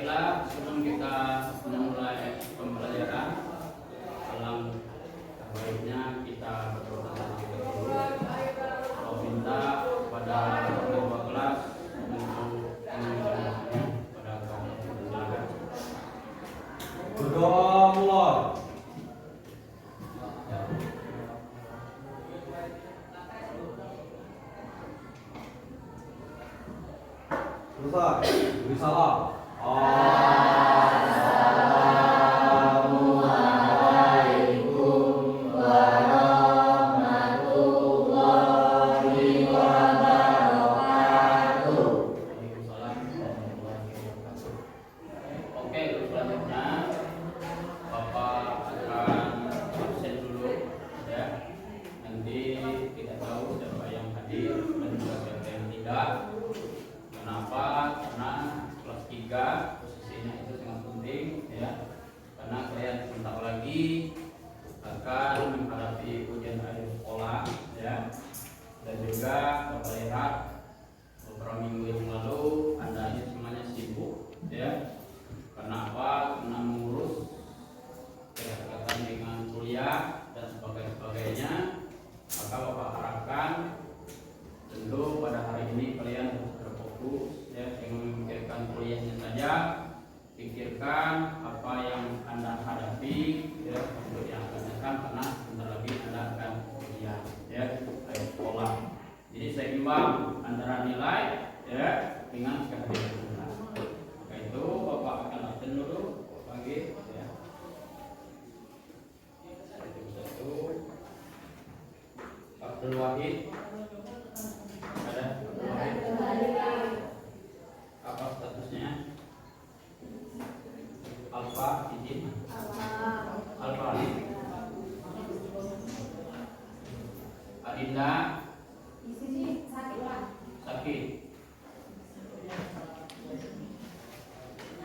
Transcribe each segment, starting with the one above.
Baiklah, sebelum kita memulai pembelajaran, alangkah baiknya kita berdoa terlebih dahulu. Saya minta kepada ketua kelas untuk mengingatkan pada kamu silakan. Berdoa mulai. Selesai. Beri salam. Assalamualaikum warahmatullahi wabarakatuh. Oke, selanjutnya Bapak akan absen dulu ya. Nanti tidak tahu siapa yang hadir dan juga siapa yang tidak. Kenapa? Karena kelas 3 posisinya itu sangat penting ya. Karena kalian sebentar lagi akan menghadapi ujian akhir sekolah ya. Dan juga Bapak lihat beberapa minggu yang lalu Anda ini semuanya sibuk ya. Karena apa? Karena mengurus berkaitan dengan kuliah dan sebagainya. Maka Bapak harapkan tentu pada hari ini kalian harus berfokus ya, jangan memikirkan kuliahnya saja, pikirkan apa yang Anda hadapi ya, untuk yang akan datang, karena sebentar lagi Anda akan kuliah ya, akhir sekolah. Jadi seimbang antara nilai ya dengan kehadiran Anda. Maka itu Bapak akan absen dulu pagi ya. Satu Abdul Wahid. Apa statusnya? Alfa izin. Alfa. Adinda sakit.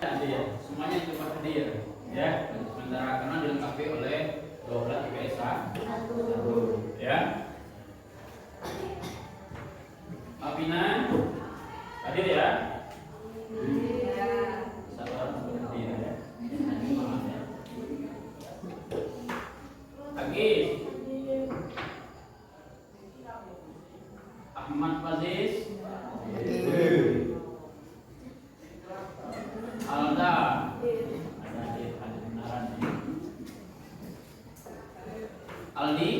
Hadir. Semuanya coba hadir ya. Sementara karena dilengkapi oleh 12 IPS 1 ya. Abina hadir ya. Sabar hadir ya. Agis. Ahmad Faziz. Alda. Aldi.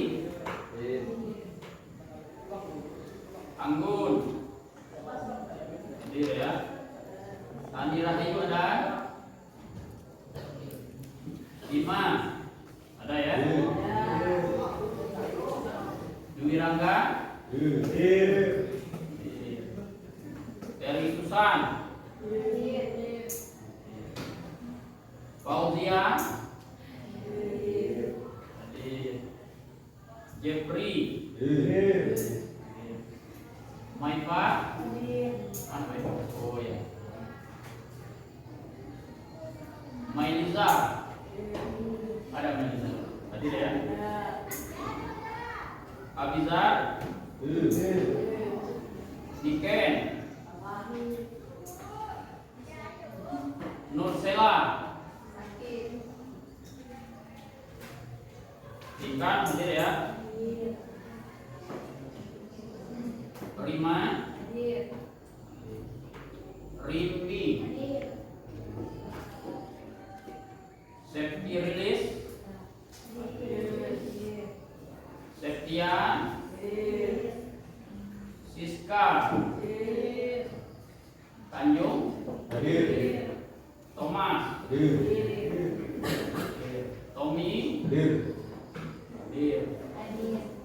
Anggun. Hadir ya. Andi Rahayu ada? Ima ada ya? Dwi Rangga? Terry Susan? Fauzia? Jeffrey? Maifa? Oh ya. Mailiza? Ada Mailiza? Hadir ya? Abizar? Niken? Nursela? Ikan hadir ya? Rima? Rimbi? Safety Release? Septian? Siska? Tanjung? Thomas? Tommy?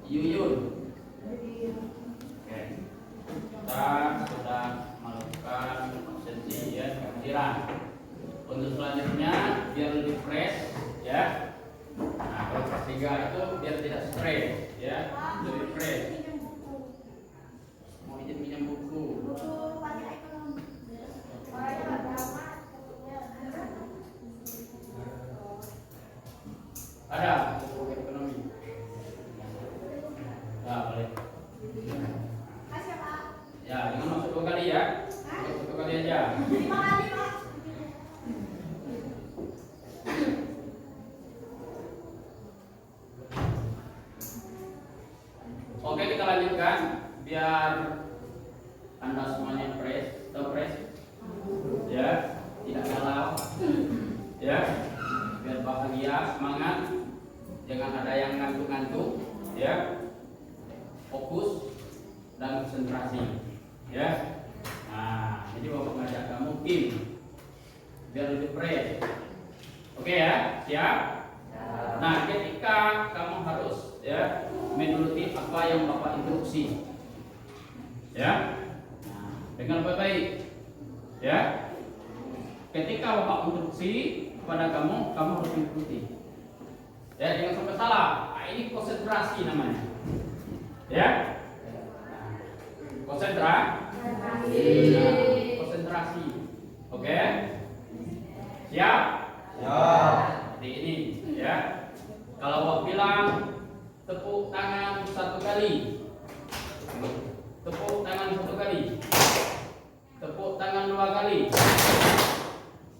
Yuyun? Oke. Kita sudah melakukan absensi ya, kehadiran. Untuk selanjutnya biar lebih fresh ya. Nah, kalau kelas 3 itu biar tidak stres ya, lebih fresh. Mau izin pinjam buku. Ada buku ekonomi. Nah, boleh. Ya, jangan masuk 2 kali ya. Masuk 1 kali aja. 5 kali, Pak. biar Anda semuanya fresh, ya, tidak galau, ya, biar bahagia, semangat, jangan ada yang ngantuk-ngantuk, ya, fokus dan konsentrasi, ya. Nah, jadi bapak ngajak kamu tim biar lebih fresh. Oke ya, siap? Nah, ketika kamu harus ya menuruti apa yang bapak instruksi, ya, nah, dengan baik-baik, ya. Ketika bapak instruksi kepada kamu, kamu harus mengikuti. Ya, jangan sampai salah. Nah, ini konsentrasi namanya, ya. Konsentrasi. Konsentrasi. Oke? Siap? Siap. Seperti ini, ya. Kalau bapak bilang tepuk tangan 1 kali. Tepuk tangan 1 kali. Tepuk tangan 2 kali.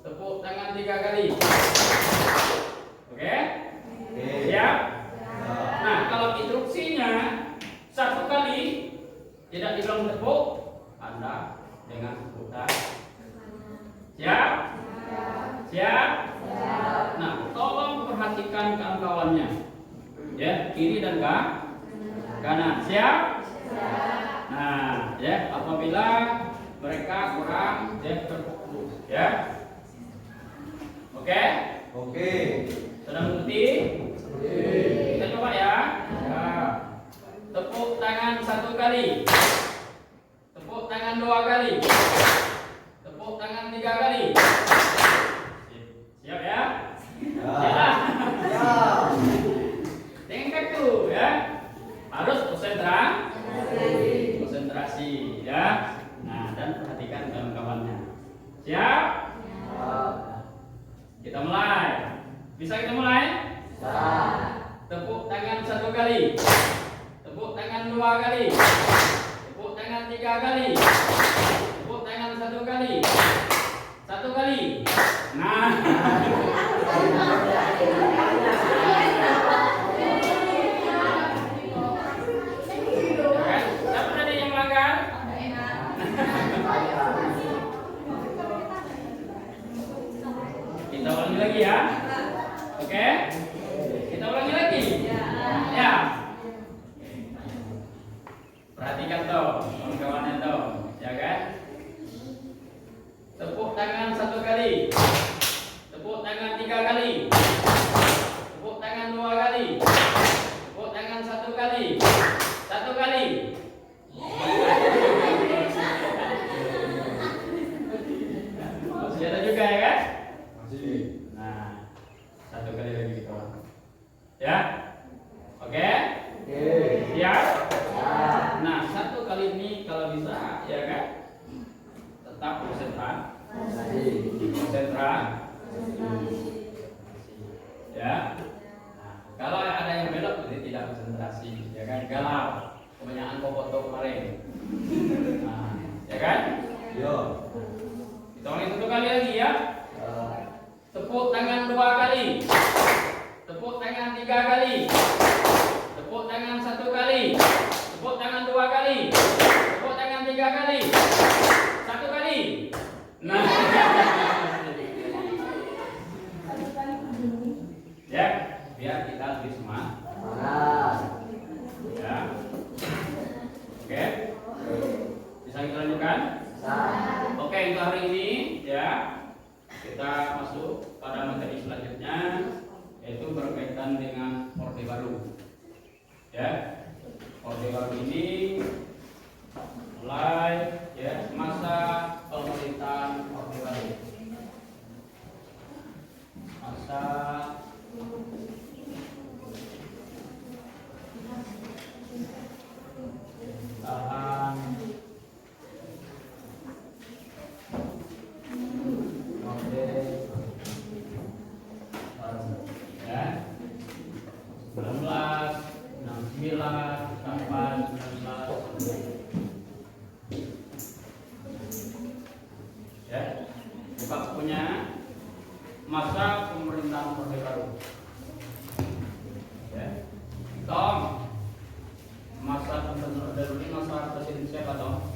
Tepuk tangan 3 kali. Oke? Siap? Nah, kalau instruksinya 1 kali tidak dibilang tepuk, Anda dengan sebutan. Siap? Siap? Nah, tolong perhatikan kawan-kawannya, ya, kiri dan kanan. Siap? Nah, ya, apabila mereka kurang terfokus, ya. Oke? Oke. Sudah mengerti? Kita coba ya. Tepuk tangan 1 kali. Tepuk tangan 2 kali. Tepuk tangan 3 kali. Siap ya? Siap. Siap. Dengan kaku ya. Harus konsentrasi ya. Nah, dan perhatikan kawan-kawannya. Siap? Kita mulai. Bisa kita mulai? Tepuk tangan 1 kali. Tepuk tangan 2 kali. Tepuk tangan 3 kali. Tepuk tangan 1 kali. 1 kali. Nah. Siapa tadi yang melanggar? Kita ulangi lagi ya. Oke? Kita ulangi lagi. Ya. Perhatikan tuh, kawan-kawannya tuh, ya kan? Tepuk tangan 1 kali. Tepuk tangan 3 kali. Tepuk tangan 2 kali. Tepuk tangan 1 kali. 1 kali. Masih ada juga ya kan? Masih. Nah, 1 kali lagi kawan. Ya? Oke? Siap? Nah, 1 kali ini kalau bisa ya kan? Tetap konsentrasi. Ya. Nah, kalau ada yang belok berarti tidak konsentrasi, ya kan? Galau. Kebanyakan foto kemarin. Nah, ya kan? Yo. Kita ulangi 1 kali lagi ya. Tepuk tangan 2 kali. Tepuk tangan 3 kali. Tepuk tangan 1 kali. Tepuk tangan 2 kali. Tepuk tangan 3 kali. 1 kali. Nah. Ya, biar kita lebih semangat. Ya. Oke. Bisa kita lanjutkan? Oke, untuk hari ini ya kita masuk pada materi selanjutnya, yaitu berkaitan dengan Orde Baru. Ya, Orde Baru ini mulai ya masa pemerintahan Orde Baru. Masa tahan Orde Baru. Ya. 1969 sampai 19. Ya, buka bukunya masa pemerintahan Orde Baru. Ya, Tom, masa Orde Baru ini masa presiden siapa dong?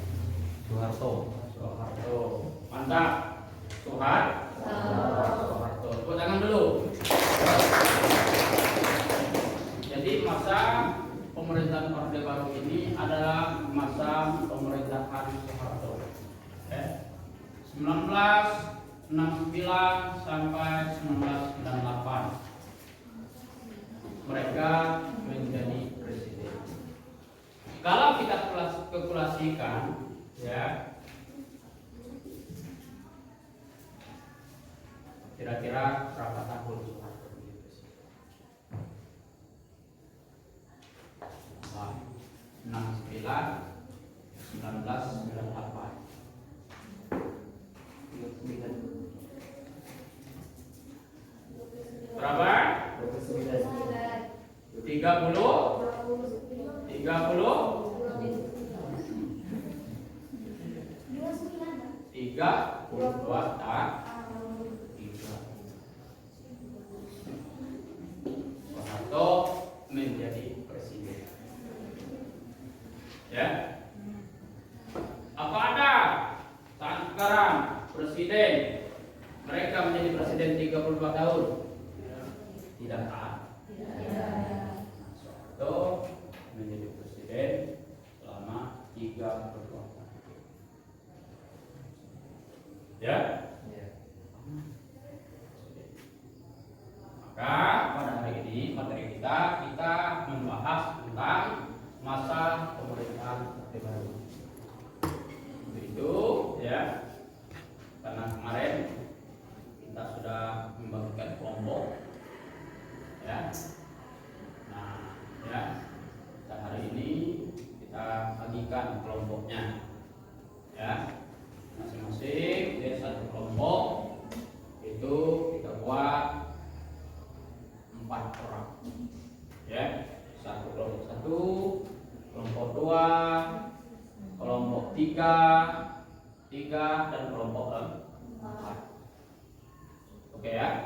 Soeharto. Soeharto. Mantap. Soeharto. Tepuk tangan dulu. Jadi masa pemerintahan Orde Baru ini adalah masa pemerintahan Soeharto. 1969 sampai 1998. Mereka menjadi presiden. Kalau kita kalkulasikan, ya, kira-kira berapa tahun Soeharto menjadi presiden? 1998. Berapa? 30? 32 tak? 3. Soeharto menjadi presiden. Ya. Apa ada saat sekarang presiden mereka menjadi presiden 32 tahun? Tidak ada. Soeharto menjadi presiden selama 32 tahun. Ya. Maka pada hari ini materi kita membahas tentang masa pemerintahan Orde Baru. Begitu, ya. Karena kemarin kita sudah membagikan kelompok, ya. Nah, ya. Dan hari ini kita bagikan kelompoknya, ya. Masing-masing dari satu kelompok itu kita buat 4 orang, ya. Satu kelompok 1, kelompok 2, kelompok 3, dan kelompok 4. Oke ya?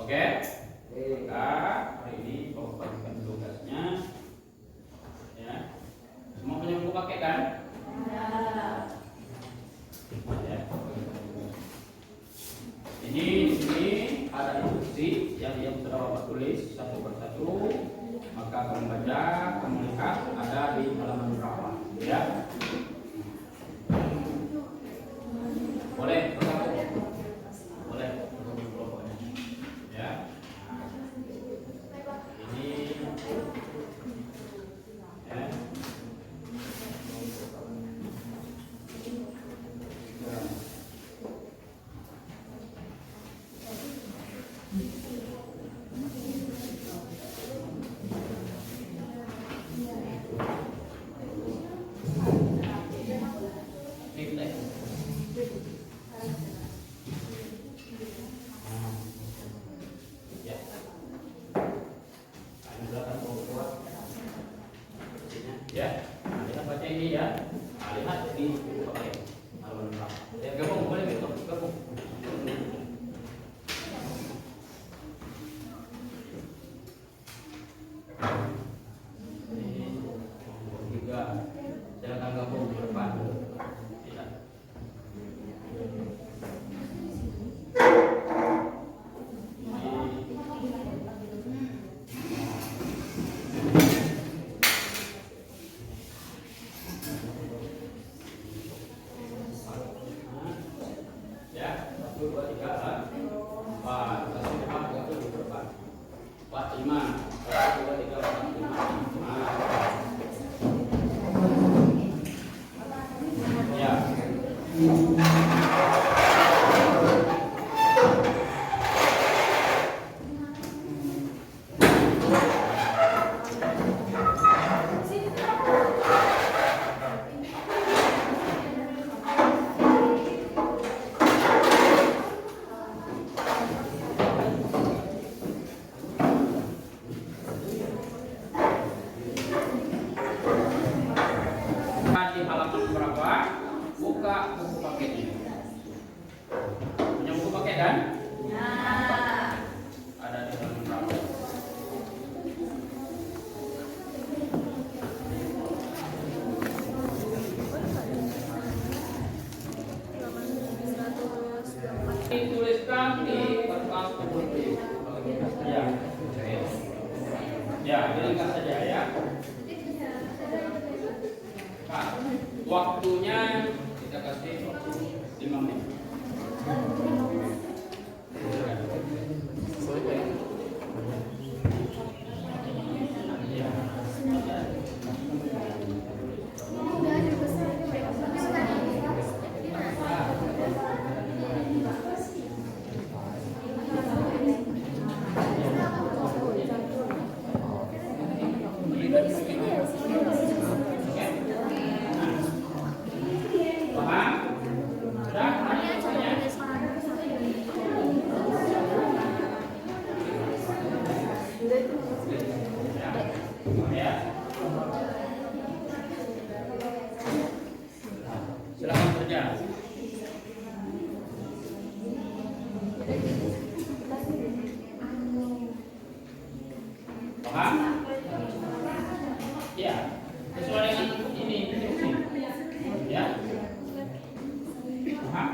Oke? Maka hari ini kalau bagikan tugasnya, ya. Semua punya buku pakai kan? Ya. Ini di sini ada instruksi yang sudah Bapak tulis satu persatu. Maka kamu baca, kamu lihat ada di halaman berapa, ya. Boleh bersatu, boleh bersatu kelompoknya, ya. Ini, ya. Ya, nah, lihat baca ini ya. Nah, lihat di pakai halaman berapa. Ya, gabung boleh gabung. Ini nomor 3. Silakan gabung ke depan. Ya. Di halaman berapa? Buka buku paketnya. Punya buku paket kan? Ya. Ada di halaman berapa? sekali kertas putih. Ya, ya, dilengkap saja ya. Nah, waktunya kita kasih 5 menit. Silakan kerja. Paham? Ya, sesuai dengan ini instruksi. Ya. Paham?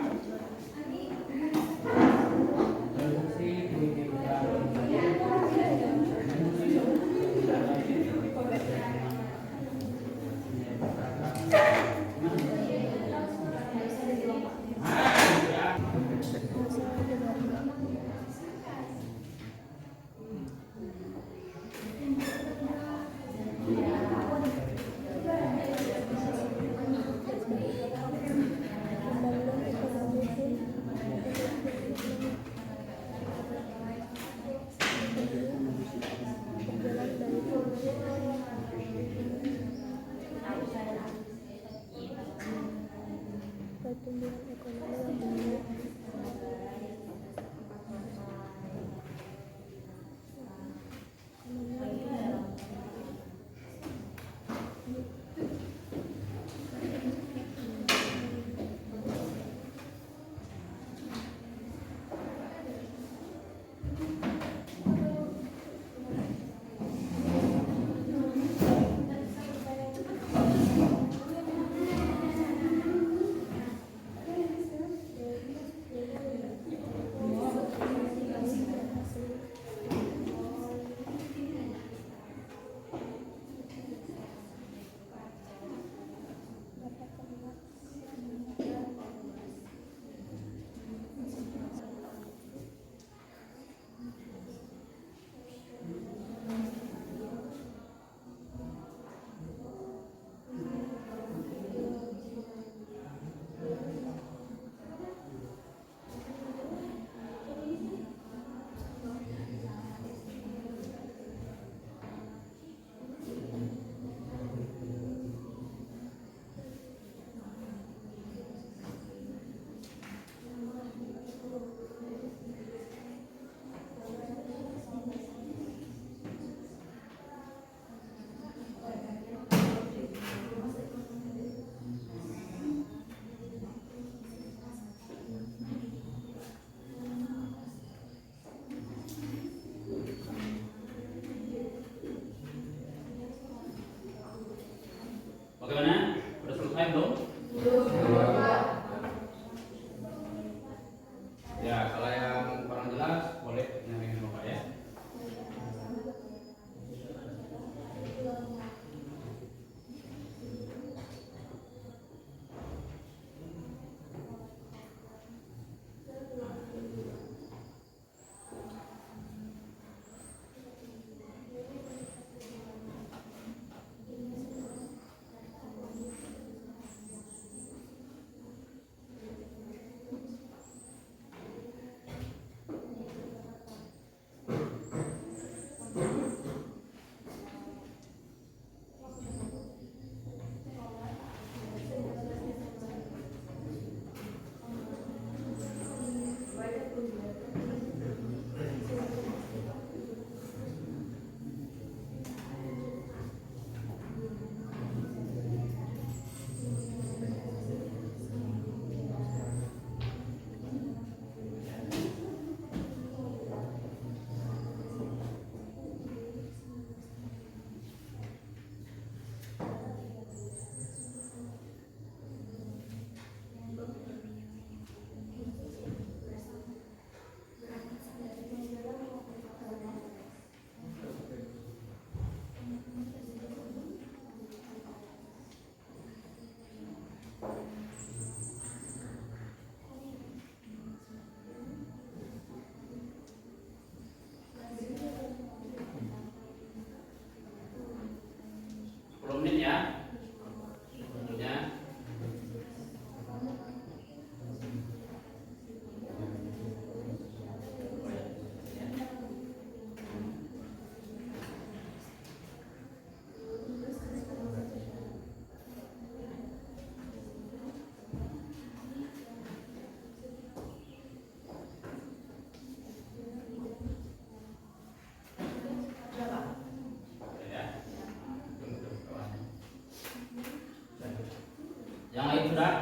Yang lain sudah?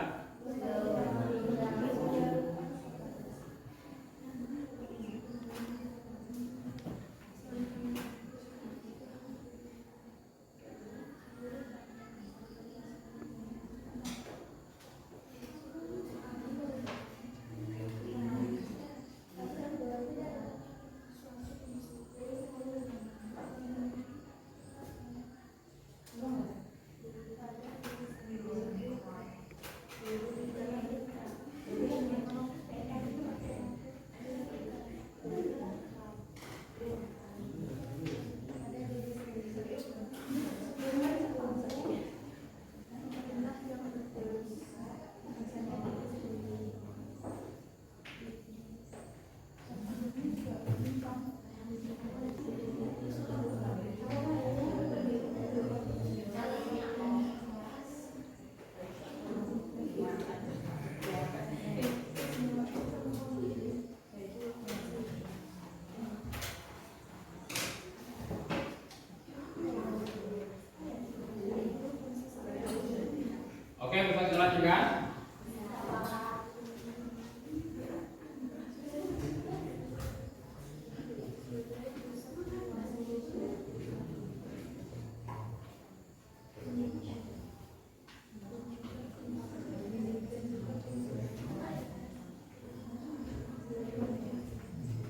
Oke, bisa kita lanjutkan.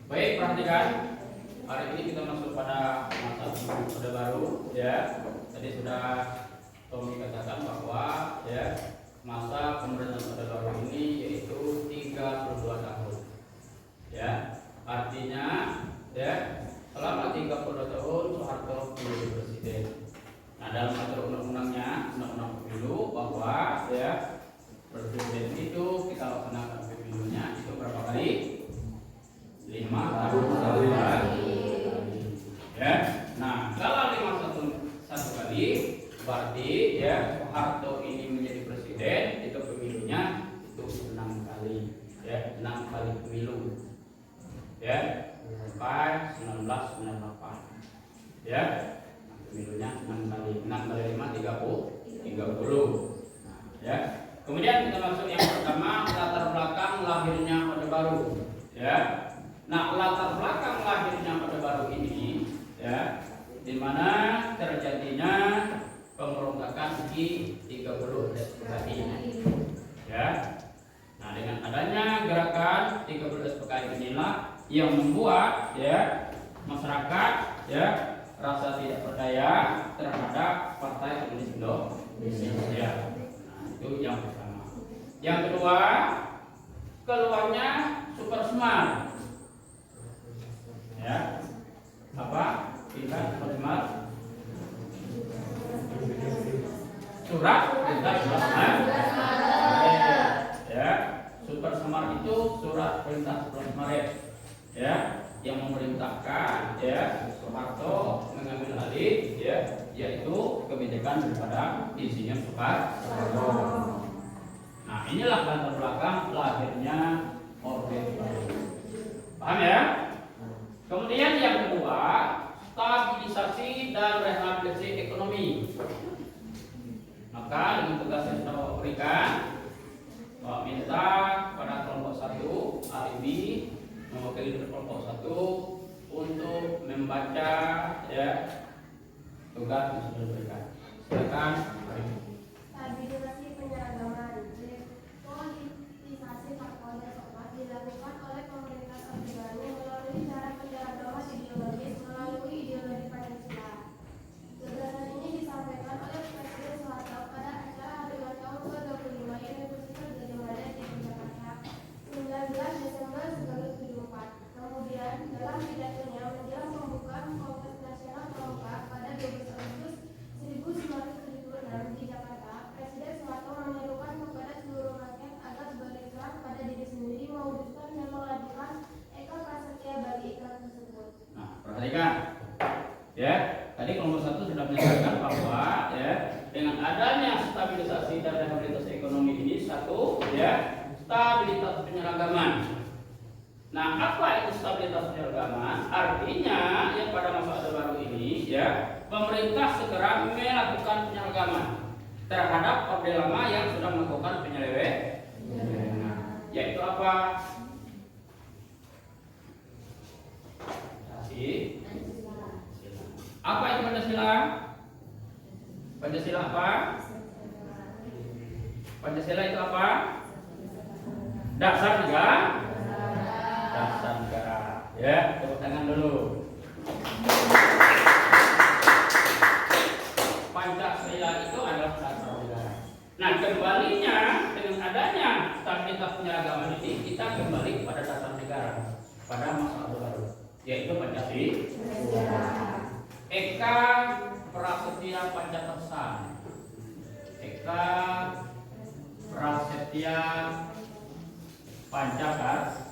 Baik, perhatikan. Hari ini kita masuk pada masa orde baru, ya. Tadi sudah Tommy katakan bahwa ya masa pemerintahan orde baru ini yaitu 32 tahun. Ya, artinya ya selama 32 tahun Soeharto menjadi presiden. Nah, dalam atur undang-undangnya, undang-undang pemilu bahwa ya presiden itu kita laksanakan pemilunya itu berapa kali? 5 tahun sekali. Ya. Nah, kalau 5 tahun satu kali berarti ya Soeharto ini menjadi presiden itu pemilunya itu 6 kali. Ya, 6 kali pemilu. Ya, sampai 1998. Ya. Pemilunya 6 kali. 6 kali 5 30. Nah, ya. Kemudian kita masuk yang pertama, latar belakang lahirnya Orde Baru. Ya. Nah, latar belakang lahirnya Orde Baru ini ya di mana terjadinya pemberontakan di 30 SPKI. Ya. Nah, dengan adanya gerakan 30 SPKI inilah yang membuat ya masyarakat ya rasa tidak percaya terhadap Partai Komunis Indonesia. Nah, itu yang pertama. Yang kedua, keluarnya Super Semar. Ya. Apa? Tingkat Super Semar. Surat perintah Super Semar. Ya. Super Semar itu surat perintah Super Semar ya yang memerintahkan ya Soeharto mengambil alih ya yaitu kebijakan daripada Insinyur Soekarno. Nah, inilah latar belakang lahirnya Orde Baru. Paham ya? Kemudian yang kedua, stabilisasi dan rehabilitasi ekonomi. Maka dengan tugas yang saya berikan, Pak minta pada kelompok 1 alibi mewakili kelompok 1 untuk membaca ya tugas yang sudah diberikan. Silakan. Stabilisasi penyeragaman. Politisasi parpolnya dilakukan oleh pemerintah Orde Baru melalui cara penyeragaman ideologis melalui ideologi Pancasila. Gagasan ini disampaikan oleh Presiden Soeharto pada acara hari ulang tahun ke-25 Universitas Gadjah Mada di Jakarta 19 Desember 1974. Kemudian dalam pidatonya menjelang pembukaan Kongres Nasional ke-4 pada 12 Agustus 1976 di Jakarta, Presiden Soeharto menyerukan kepada seluruh rakyat agar berikhlas pada diri sendiri, mewujudkan dan melakukan eka prasetya bagi ikhlas tersebut. Nah, perhatikan. Ya, tadi kelompok 1 sudah menyatakan bahwa ya dengan adanya stabilisasi dan rehabilitasi ekonomi ini satu ya stabilitas penyeragaman. Nah, apa itu stabilitas penyeragaman? Artinya ya pada masa Orde Baru ini ya pemerintah segera melakukan penyeragaman. terhadap Orde Lama yang sudah melakukan penyelewengan. Yaitu apa? Apa itu Pancasila? Pancasila apa? Pancasila itu apa? Dasar negara. Dasar negara. Ya, tepuk tangan dulu. Pancasila itu adalah dasar negara. Nah, kembalinya dengan adanya stabilitas penyeragaman ini, kita kembali kepada dasar negara pada masa Orde Baru, yaitu Pancasila. Eka Prasetya Pancakersa. Eka Prasetya Pancakersa.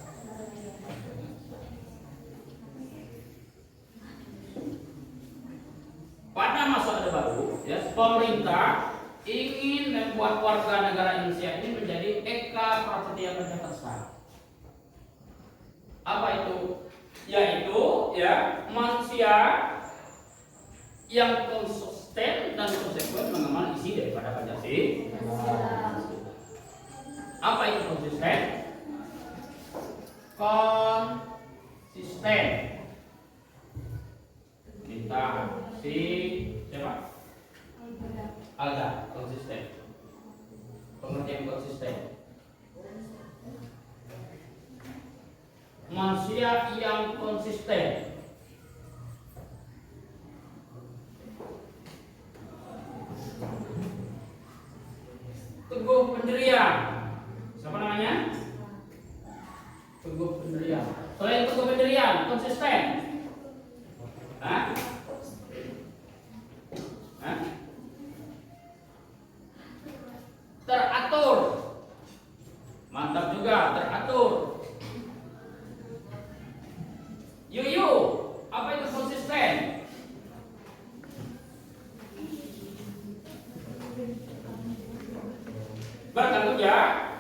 Pada masa Orde Baru, ya, pemerintah ingin membuat warga negara Indonesia ini menjadi Eka Prasetya Pancakersa. Apa itu? Yaitu ya manusia yang konsisten dan konsekuen mengamal isi daripada Pancasila. Apa itu konsisten? Konsisten. Minta si siapa? Alga, konsisten. Pengertian konsisten. Manusia yang konsisten. Teguh pendirian. Siapa namanya? Teguh pendirian. Selain teguh pendirian, konsisten. Hah? Hah? Teratur. Mantap juga, teratur. Yuyu, apa itu konsisten? Bertanggung jawab,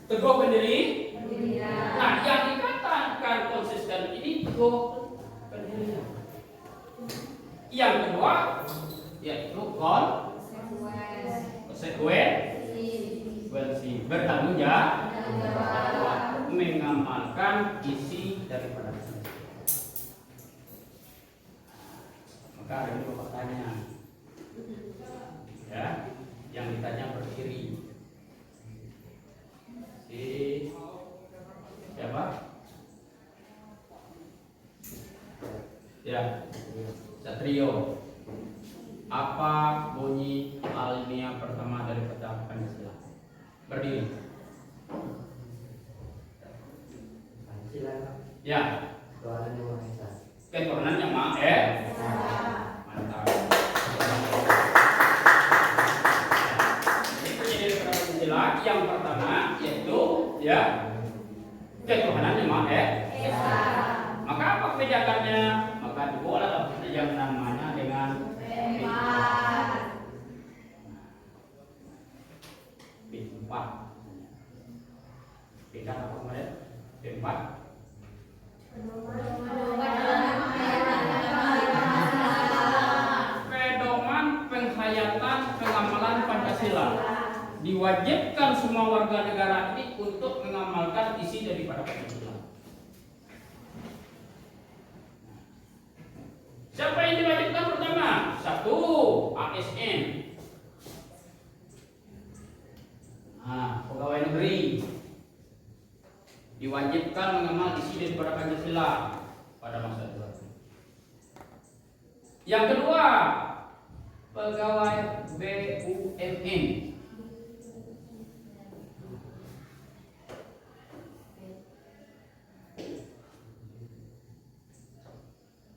teguh pendiri. Nah, yang dikatakan konsisten ini teguh pendirian. Yang kedua, yaitu konsekuensi, bertanggung jawab, mengamalkan isi daripada. Maka ada dua pertanyaan. Ya. Yang ditanya berdiri. Si siapa? Ya, Satrio. Apa bunyi alinea pertama dari peta Pancasila? Berdiri. Pancasila. Ya. Ketuhanan yang Maha Esa. Ketuhanan yang Maha Esa. Mantap. Yang pertama yaitu ya ketuhanan yang Maha Esa. Maka apa kebijakannya? Maka dibuatlah yang namanya dengan P4. P4 apa kemarin? P4. Pedoman penghayatan pengamalan Pancasila. Diwajibkan semua warga negara ini untuk mengamalkan isi daripada Pancasila. Siapa yang diwajibkan pertama? Satu, ASN. Nah, pegawai negeri diwajibkan mengamal isi daripada Pancasila pada masa itu. Yang kedua, pegawai BUMN.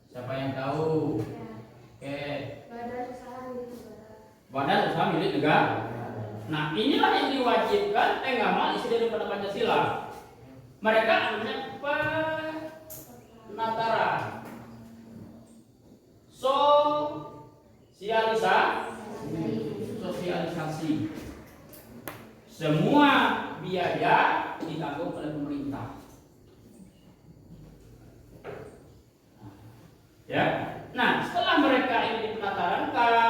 Siapa yang tahu? Oke. Badan usaha milik negara. Nah, inilah yang diwajibkan mengamal isi daripada Pancasila. Mereka namanya penataran, sosialisasi. Semua biaya ditanggung oleh pemerintah. Ya. Nah, setelah mereka ini dipenatarankan,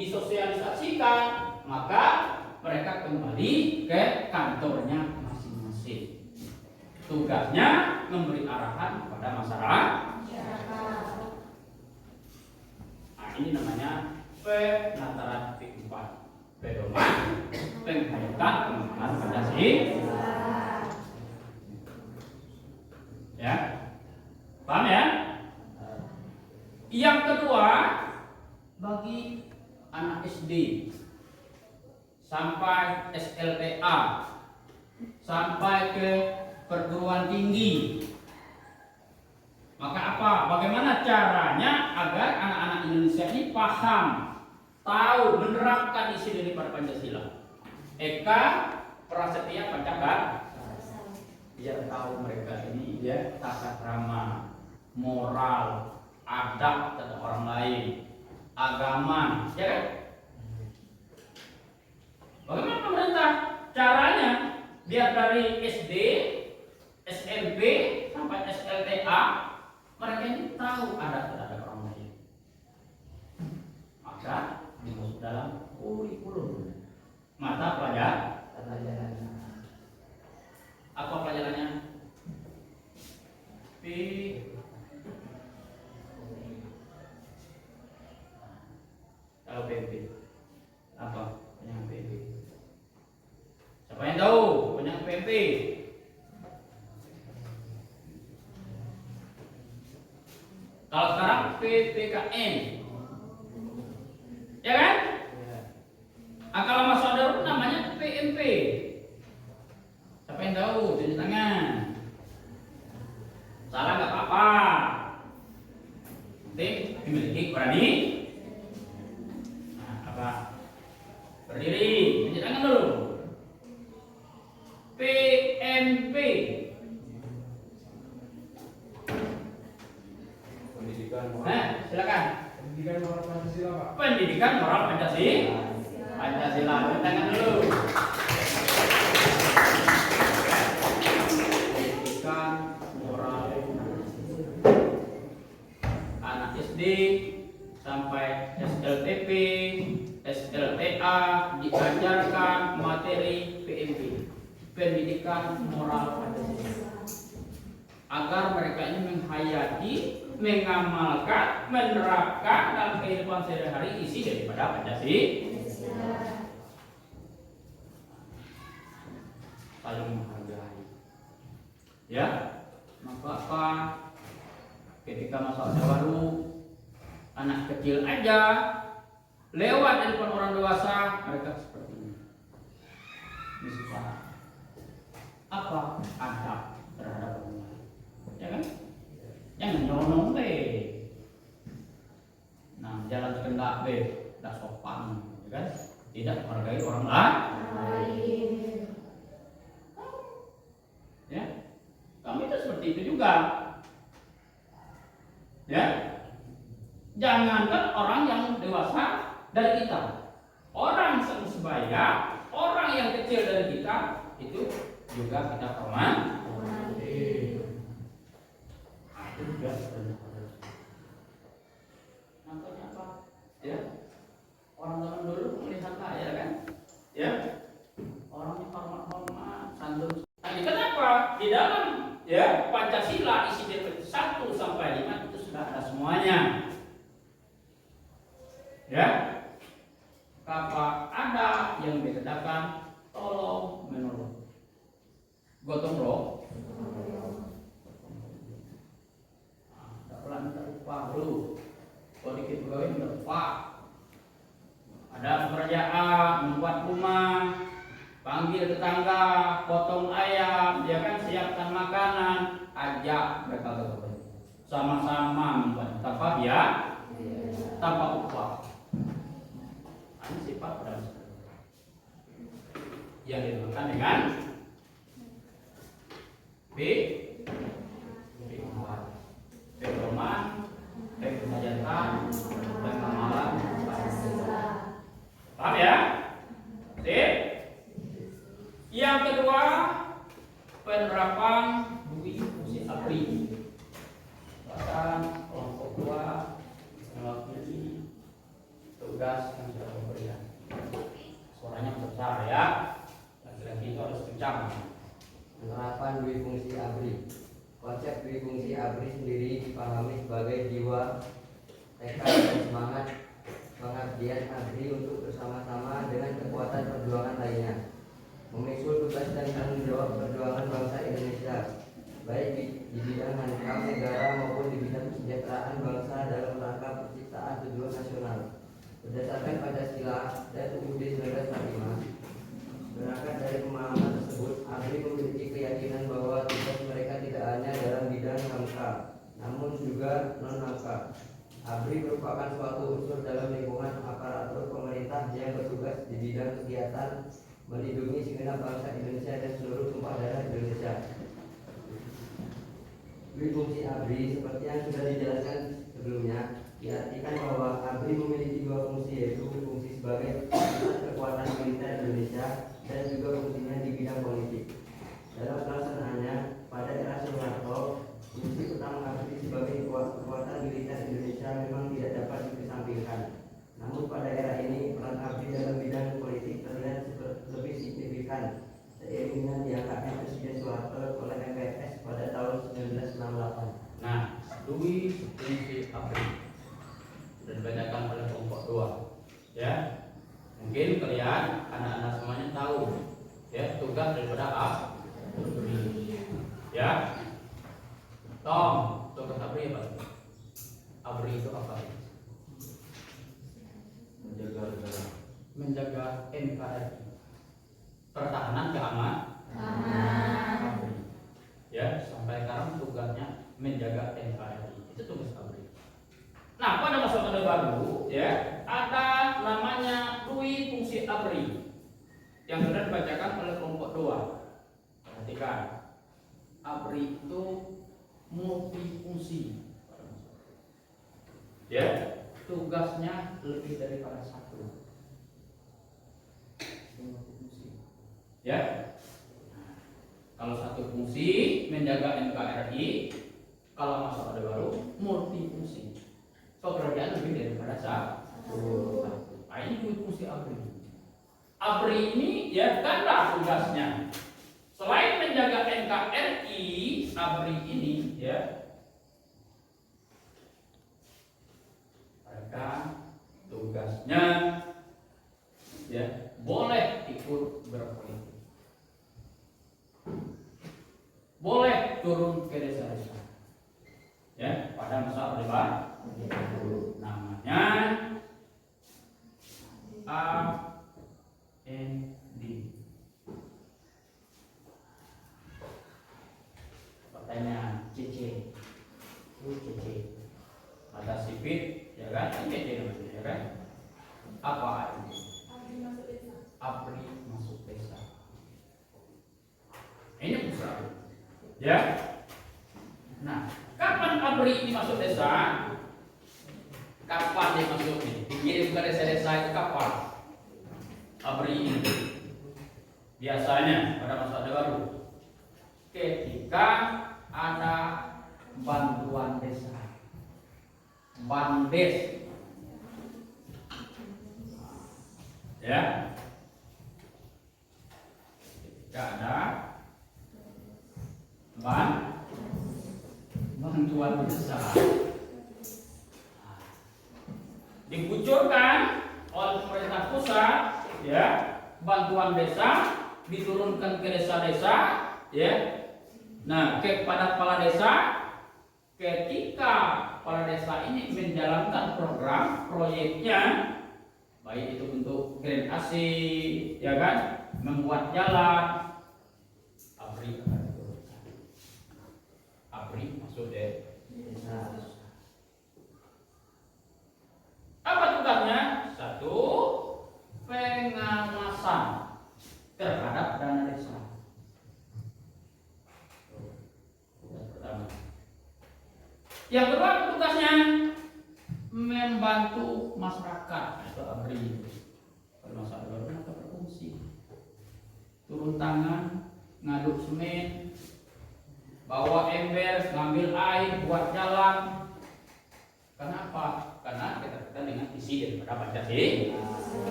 disosialisasikan, maka mereka kembali ke kantornya masing-masing. Tugasnya memberi arahan kepada masyarakat. Nah, ini namanya penataran kehidupan, pedoman penghayatan pengembangan Pancasila. Ya, paham ya? Yang kedua, bagi anak SD sampai SLTA sampai ke perguruan tinggi, maka apa? Bagaimana caranya agar anak-anak Indonesia ini paham, tahu, menerapkan isi daripada Pancasila? Eka Prasetya Pancasila, biar tahu mereka ini ya tata krama, moral, adab terhadap orang lain, agama, ya kan? Bagaimana pemerintah caranya biar dari SD, SMP sampai SLTA mereka ini tahu adab terhadap orang lain? Maka dimasuk dalam kurikulum mata pelajaran. Apa pelajarannya? Tahu PMP? Apa penyang PMP? Siapa yang tahu penyang PMP? Kalau sekarang PPKN, ya kan? Kalau masuk darurat namanya PMP. Siapa yang tahu? Tunjuk tangan. Salah nggak apa-apa. Penting dimiliki berani. Nah, apa? Berdiri, tunjuk tangan dulu. PMP. Pendidikan moral. Silakan. Pendidikan moral Pancasila, Pak. Pendidikan moral Pancasila. Pancasila, tunjuk tangan dulu. Pendidikan moral anak SD sampai SLTP, SLTA diajarkan materi PMP, pendidikan moral Pancasila, agar mereka ini menghayati, mengamalkan, menerapkan dalam kehidupan sehari-hari isi daripada Pancasila. Saling menghargai. Ya, maka apa? Ketika masa orde baru, anak kecil aja lewat di depan orang dewasa, mereka seperti ini. Misalnya apa? Adab terhadap orang lain, ya kan? Jangan nyolong deh. Nah, jalan sekendak deh, tidak sopan, ya kan? Tidak menghargai orang lain. Ya, kami itu seperti itu juga. Ya, jangankan orang yang dewasa dari kita, orang sebaya, orang yang kecil dari kita itu juga kita hormati. Itu juga nampaknya apa? Ya, orang zaman dulu melihat kaya kan? Ya, orangnya hormat, santun. Nah, kenapa? Di dalam ya Pancasila isi dari 1 sampai 5 itu sudah ada semuanya. Ya, apa ada yang dikatakan tolong menolong, gotong royong. Tidak pernah minta upah dulu. Kalau dikit pegawai minta upah. Ada pekerjaan, membuat rumah, panggil tetangga, potong ayam, ya kan, siapkan makanan, ajak mereka bekerja, sama-sama membuat tanpa tanpa upah. Ini sifat dan yang dilakukan dengan pedoman, penghayatan, pengamalan. Paham ya? Sip. Yang kedua, penerapan bui fungsi ABRI. Bahkan kelompok 2 mewakili tugas yang sudah Dwi fungsi ABRI sendiri dipahami sebagai jiwa, tekad, dan semangat pengabdian ABRI untuk bersama-sama dengan kekuatan perjuangan lainnya memikul tugas dan tanggung jawab perjuangan bangsa Indonesia, baik di bidang hankam negara maupun di bidang kesejahteraan bangsa dalam rangka penciptaan tujuan nasional. Berdasarkan Pancasila dan UUD 1945, berangkat dari pemahaman tersebut, ABRI memiliki keyakinan bahwa tugas mereka tidak hanya dalam bidang hankam, namun juga non-hankam. ABRI merupakan suatu unsur dalam lingkungan aparatur pemerintah yang bertugas di bidang kegiatan melindungi segenap bangsa Indonesia dan seluruh tumpah darah Indonesia. Fungsi ABRI seperti yang sudah dijelaskan sebelumnya diartikan bahwa ABRI memiliki dua fungsi, yaitu fungsi sebagai pusat kekuatan militer Indonesia dan juga fungsinya di bidang politik. Dalam pelaksanaannya, pada era Soeharto, fungsi utama ABRI sebagai kekuatan militer Indonesia memang tidak dapat dikesampingkan. Namun pada era ini, peran ABRI dalam bidang politik terlihat lebih signifikan seiring dengan diangkatnya Presiden Soeharto oleh MPRS pada tahun 1968. Nah, dui fungsi ABRI dan dibacakan oleh kelompok 2. Ya, mungkin kalian anak-anak semuanya tahu ya tugas daripada ABRI. Ya, Tom, tugas ABRI apa? ABRI itu apa? Menjaga negara. Menjaga NKRI, pertahanan keamanan. Ya, sampai sekarang tugasnya menjaga NKRI. Itu tugas ABRI. Nah, pada masa Orde Baru, ya, ada namanya dui fungsi ABRI yang sudah dibacakan oleh kelompok 2. Perhatikan, ABRI itu multifungsi. Ya, tugasnya lebih daripada satu. Multifungsi. Ya. Kalau satu fungsi menjaga NKRI, kalau masa Orde Baru multifungsi. Pekerjaan lebih daripada satu. Nah, ini fungsi ABRI. ABRI ini ya ganda tugasnya. Selain menjaga NKRI, ABRI ini ya mereka tugasnya ya boleh ikut berpolitik, boleh turun ke desa-desa. Ya, pada masa Orde Baru namanya AND. Pertanyaan CC. CC. Ada sipit, ya kan? Ini CC namanya, ya kan? Apa AND? ABRI masuk desa. Ini pusat. Ya. Nah, kapan ABRI ini masuk desa? Kapan dia masuk ini? Dikirim ke desa-desa itu kapan? ABRI ini biasanya pada masa Orde Baru ketika ada bantuan desa, bandes, ya. Ketika ada bantuan desa dikucurkan oleh pemerintah pusat, ya, bantuan desa diturunkan ke desa-desa, ya. Nah, kepada kepala desa, ketika kepala desa ini menjalankan program proyeknya, baik itu untuk drainase, ya kan, membuat jalan, ABRI akan diturunkan. ABRI masuk desa. Apa tugasnya? Satu, pengawasan terhadap dana desa. Tugas pertama. Yang kedua tugasnya membantu masyarakat. Itu ABRI. Kalau masyarakat baru apa berfungsi? Turun tangan, ngaduk semen, bawa ember, ngambil air, buat jalan. Kenapa? Karena kita dengan isi daripada Pancasila.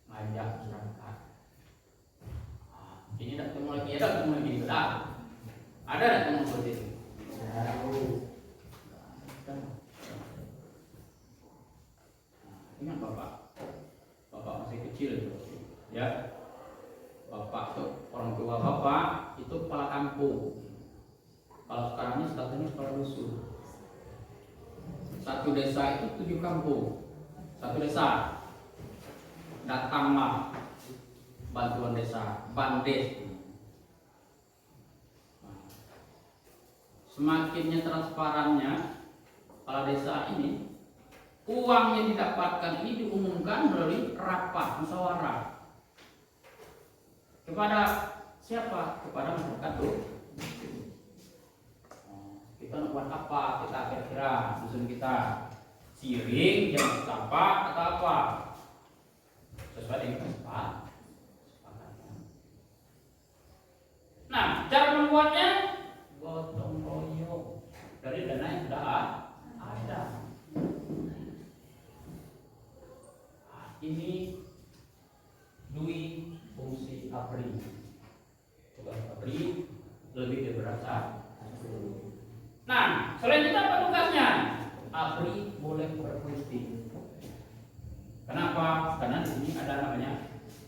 Ngajak masyarakat. Ini tidak mulai tidak ketemu lagi sudah. Ada tidak ketemu seperti itu? Ingat bapak masih kecil ya. Bapak tuh, orang tua bapak itu kepala kampung. Kalau sekarang ini statusnya kepala dusun. Satu desa itu 7 kampung. Satu desa datanglah bantuan desa, bandes. Semakinnya transparannya kepala desa ini, uang yang didapatkan ini diumumkan melalui rapat musyawarah. Kepada siapa? Kepada masyarakat tuh. Kita nak buat apa? Kita kira-kira dusun kita siring, jam setapak atau apa? Sesuai dengan kesepakatan. Nah, cara membuatnya gotong royong dari dana yang sudah ada. Nah, ini Dwi fungsi APRI. Tugas APRI lebih diberasa. Nah, selain itu apa tugasnya? APRI boleh berpolitik. Kenapa? Karena di sini ada namanya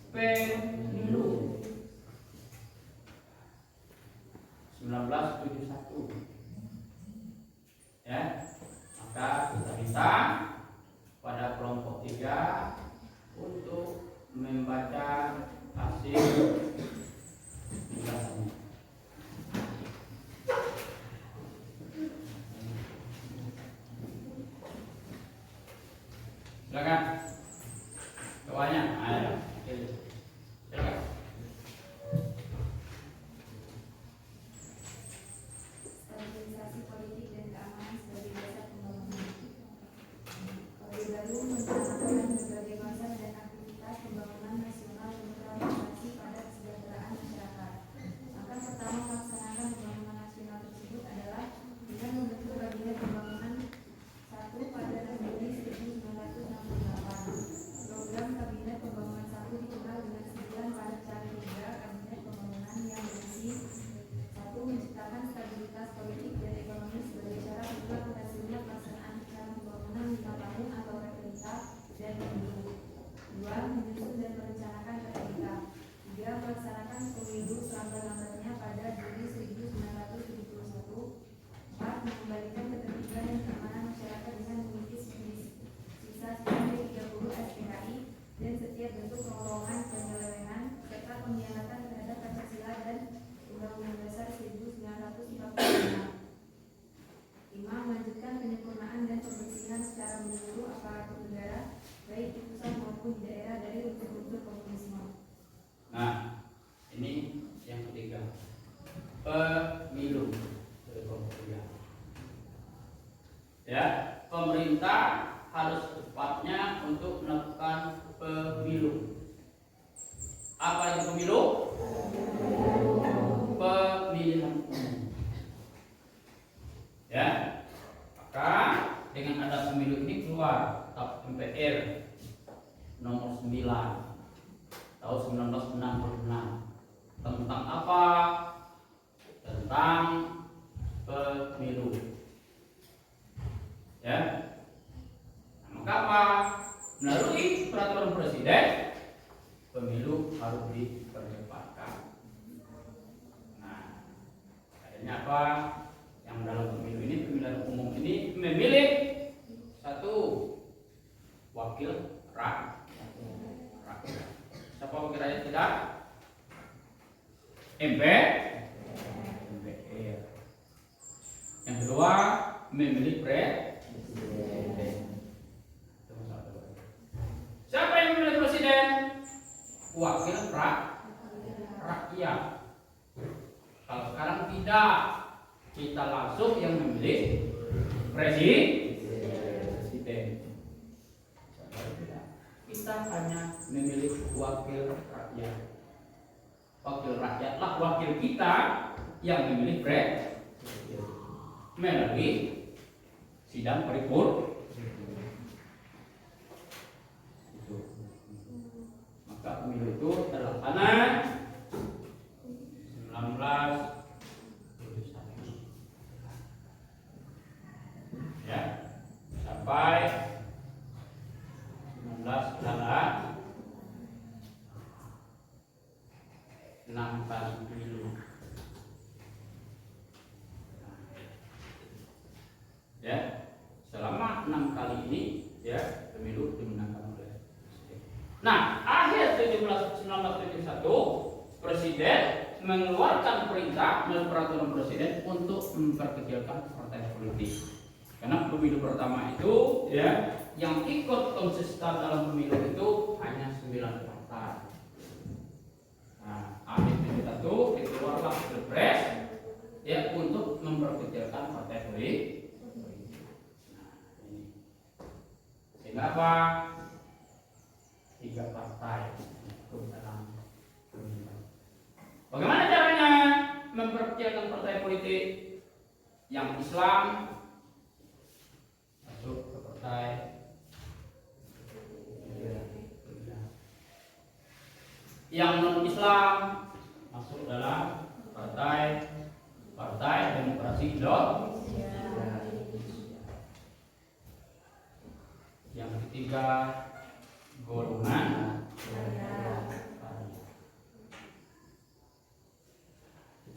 pemilu 1971. Ya, maka kita minta pada kelompok 3 untuk membaca hasil ulasannya. Silakan. Ketuanya, ayo. Silakan. Stabilisasi politik dan keamanan sebagai dasar pembangunan. Orde Baru mencanangkan berbagai konsep dan aktivitas pembangunan nasional yang berorientasi pada kesejahteraan masyarakat. Langkah pertama melaksanakan pembangunan nasional tersebut adalah dengan membentuk Kabinet Pembangunan 1 pada Juli 1968. Program Kabinet Pembangunan 1 dikenal dengan sebutan pada cara 3 Kabinet Pembangunan yang berisi 1. Menciptakan stabilitas politik dan ekonomi sebagai syarat untuk berhasilnya pelaksanaan rencana pembangunan 5 tahun atau replika dan pemilu. 2. Menyusun dan merencanakan replika. 3. Melaksanakan pemilu selambat-lambatnya pada Juli 1971. 4. Mengembalikan ketertiban dan keamanan masyarakat dengan mengikis sisa 30 SPKI dan setiap bentuk pengeroyokan penyelewengan serta pengkhianatan terhadap Pancasila dan Undang-Undang Dasar 1945. 5. Melanjutkan penyempurnaan dan pembersihan secara menyeluruh aparatur negara baik di pusat maupun di daerah dari unsur-unsur komunisme. Nah, ini yang ketiga, pemilu. Ya, pemerintah harus cepatnya untuk melakukan pemilu. Apa itu pemilu? Pemilihan umum. Ya, maka dengan ada pemilu ini keluar Tap MPR nomor 9 tahun 1966 tentang apa? Tentang pemilu. Ya, nah, maka apa? Melalui peraturan presiden, pemilu harus dipercepatkan. Nah, adanya apa? Yang dalam pemilu ini, pemilihan umum ini memilih 1 wakil rakyat. Siapa wakil rakyat kita? MPR. Yang kedua, memilih presiden. Siapa yang memilih presiden? Wakil rakyat. Kalau sekarang tidak, kita langsung yang memilih presiden. Kita hanya memilih wakil rakyat. Wakil rakyatlah wakil kita yang memilih presiden melalui sidang paripurna. Maka pemilu itu terlaksana 1971. ya, sampai 19 adalah 6 kali pemilu. Ya, selama 6 kali ini ya pemilu dimenangkan oleh presiden. Nah, akhir 1971 presiden mengeluarkan perintah melalui peraturan presiden untuk memperkecilkan partai politik. Karena pemilu pertama itu ya yang ikut konsisten dalam pemilu itu hanya 9 partai. Nah, akhir 71 dikeluarlah Pilpres ya untuk memperkecilkan partai politik. Sehingga apa? 3 partai itu dalam pemilu. Bagaimana caranya memperkecilkan partai politik? Yang Islam masuk ke partai, yang non Islam masuk dalam partai Demokrasi Indonesia. Yang ketiga golongan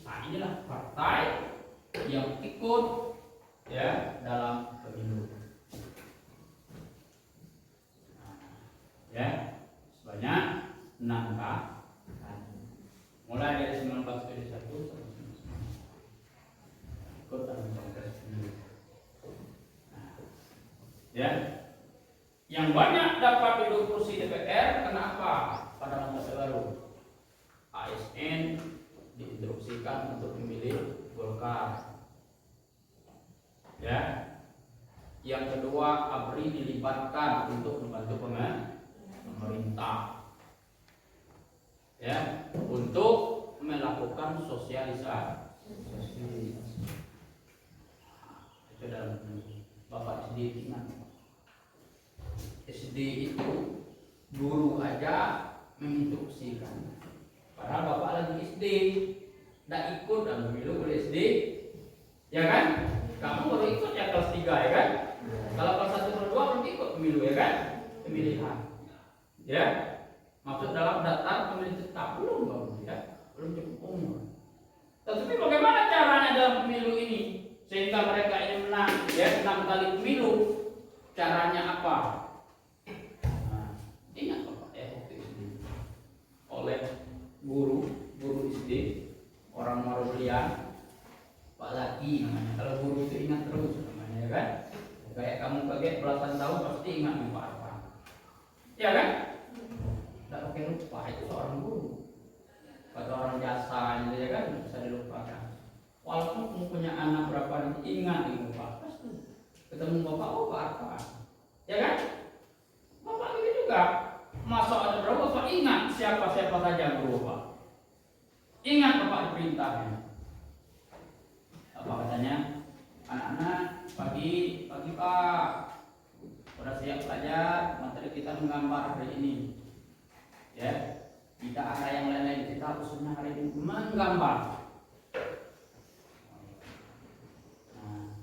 nah, inilah partai yang ikut ya dalam pemilu. Ya, sebanyak 6 kali. Mulai dari 1971 sampai 1999 ikut dalam kongres pemilu. Ya, yang banyak dapat duduk kursi DPR kenapa pada masa baru? ASN diinstruksikan untuk memilih Golkar. Ya. Yang kedua, ABRI dilibatkan untuk membantu pemerintah. Ya, untuk melakukan sosialisasi. Itu dalam Bapak SD ingat. SD itu guru aja menginstruksikan. Padahal Bapak lagi SD, tidak ikut dalam pemilu oleh SD, ya kan? Kamu baru ikut ya kelas 3 ya kan? Kalau kelas 1 kelas 2 belum ikut pemilu ya kan? Pemilihan. Ya. Masuk dalam daftar pemilih tetap belum kamu ya? Belum cukup umur. Tetapi bagaimana caranya dalam pemilu ini sehingga mereka ini menang ya 6 kali pemilu? Caranya apa? Nah, ingat Bapak ya waktu SD oleh guru SD orang Marolian Pak Laki namanya. Kalau guru itu ingat terus namanya ya kan? Kayak kamu kaget belasan tahun pasti ingat Pak apa? Ya kan? Tidak pakai lupa, itu seorang guru. Kata orang jasa gitu ya kan bisa dilupakan. Walaupun kamu punya anak berapa nanti ingat itu Pak. Pasti ketemu Bapak, oh Pak apa? Ya kan? Bapak gitu juga. Masa ada berapa Bapak ingat siapa-siapa saja guru Bapak. Ingat Bapak diperintahnya. Apa katanya? Anak-anak pagi Pak. Sudah siap belajar, materi kita menggambar hari ini. Ya, tidak ada yang lain-lain, kita khususnya hari ini menggambar. Nah,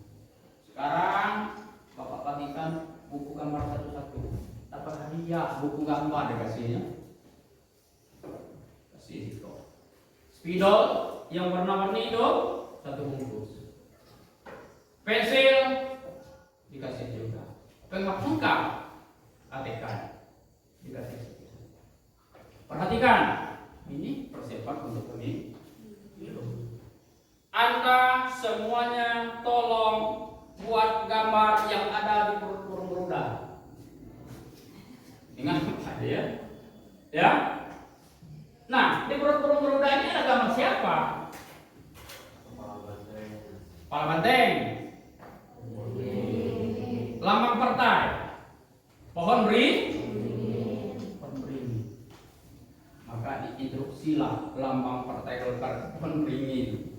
sekarang Bapak bagikan buku gambar satu-satu. Dapat hadiah buku gambar dikasihnya. Kasih itu. Spidol yang warna-warni itu 1 bungkus. Pensil dikasih juga. Penghapus ATK dikasih. Perhatikan, ini persiapan untuk pemilu. Anda semuanya tolong buat gambar yang ada di perut burung beruda. Ingat ada ya? Ya. Nah, di perut burung beruda ini ada gambar siapa? Kepala banteng. Lambang partai. Pohon beringin. Maka diinstruksilah lambang partai Golkar pohon beringin.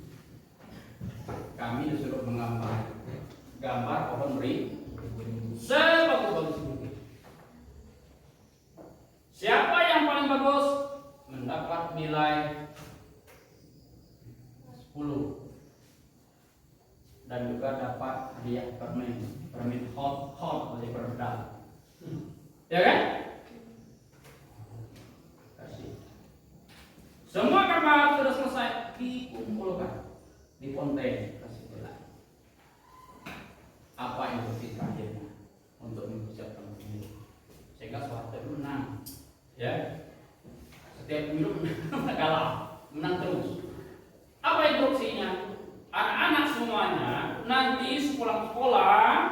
Kami disuruh menggambar pohon beringin sebagus-bagus mungkin. Siapa yang paling bagus mendapat nilai 10. Dan juga dapat hadiah permen hot oleh Perda. Ya kan? Kasih. Semua gambar sudah selesai dikumpulkan di konten, kasih bola. Apa yang harus terakhirnya untuk mempersiapkan pemilu sehingga Soeharto menang. Ya, setiap pemilu menang kalah, menang terus. Apa instruksinya? Anak-anak semuanya nanti sekolah-sekolah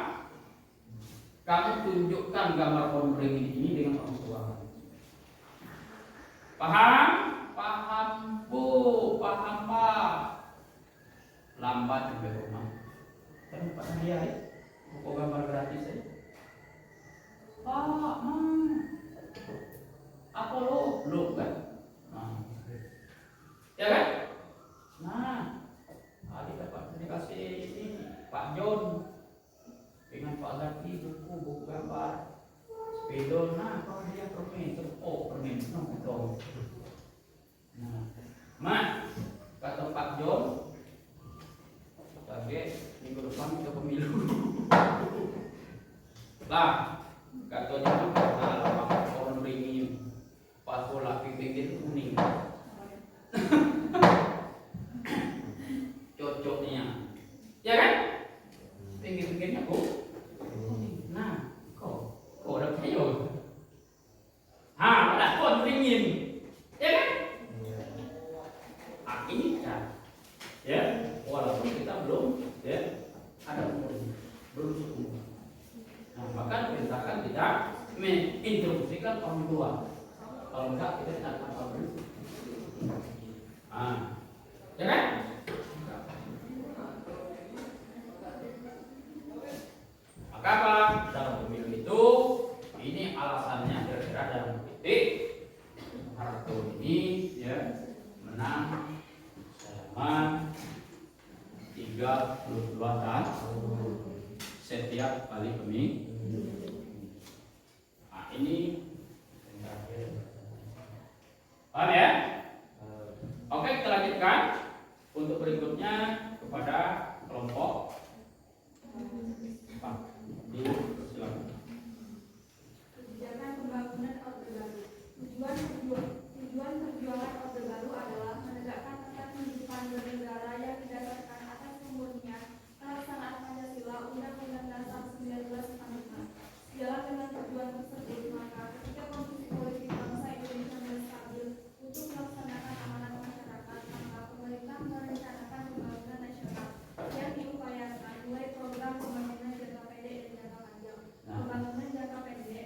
kamu tunjukkan gambar pohon beringin ini dengan orang tua. Paham? Paham Bu, paham Pak. Lambat sampai rumah. Kan Pak dia ya, buku gambar gratis ya. Pak, apa lo kan? Nah, ya kan? Nah, adik dapat dikasih ini Pak John dengan Pak Zaki buku gambar spidol. Nah, kalau dia permen, permen, itu. Nah, kata Pak John, target minggu depan kita pemilu. Lah, katanya pohon beringin, pas bola pinggir kuning. Cocoknya, ya kan? Pinggir-pinggirnya Bu. Nah, kok udah kayu. Ada pohon beringin, ya kan? Ini kan, ya, walaupun kita belum, ya, ada umurnya, belum umur. Nah, maka perintahkan kita menginstruksikan orang tua. Kalau enggak kita tidak akan pabrik. Ya kan? Maka apa? Dalam pemilu itu, ini alasannya kira-kira dalam titik Harto ini, ya, menang selama 32 tahun setiap kali pemilu. Nah, ini paham ya? Oke, kita lanjutkan untuk berikutnya kepada kelompok silakan. Kebijakan pembangunan Orde Baru. Tujuan perjuangan Orde Baru adalah menegakkan tata kehidupan bernegara yang didasarkan atas kemurnian, pelaksanaan Pancasila, Undang-Undang Dasar 1945. Sejalan dengan tujuan tersebut, maka ketika kondisi politik bangsa Indonesia mulai stabil untuk melaksanakan amanat masyarakat, maka pemerintah merencanakan pembangunan nasional yang diupayakan mulai program pembangunan jangka pendek dan jangka panjang. Pembangunan jangka pendek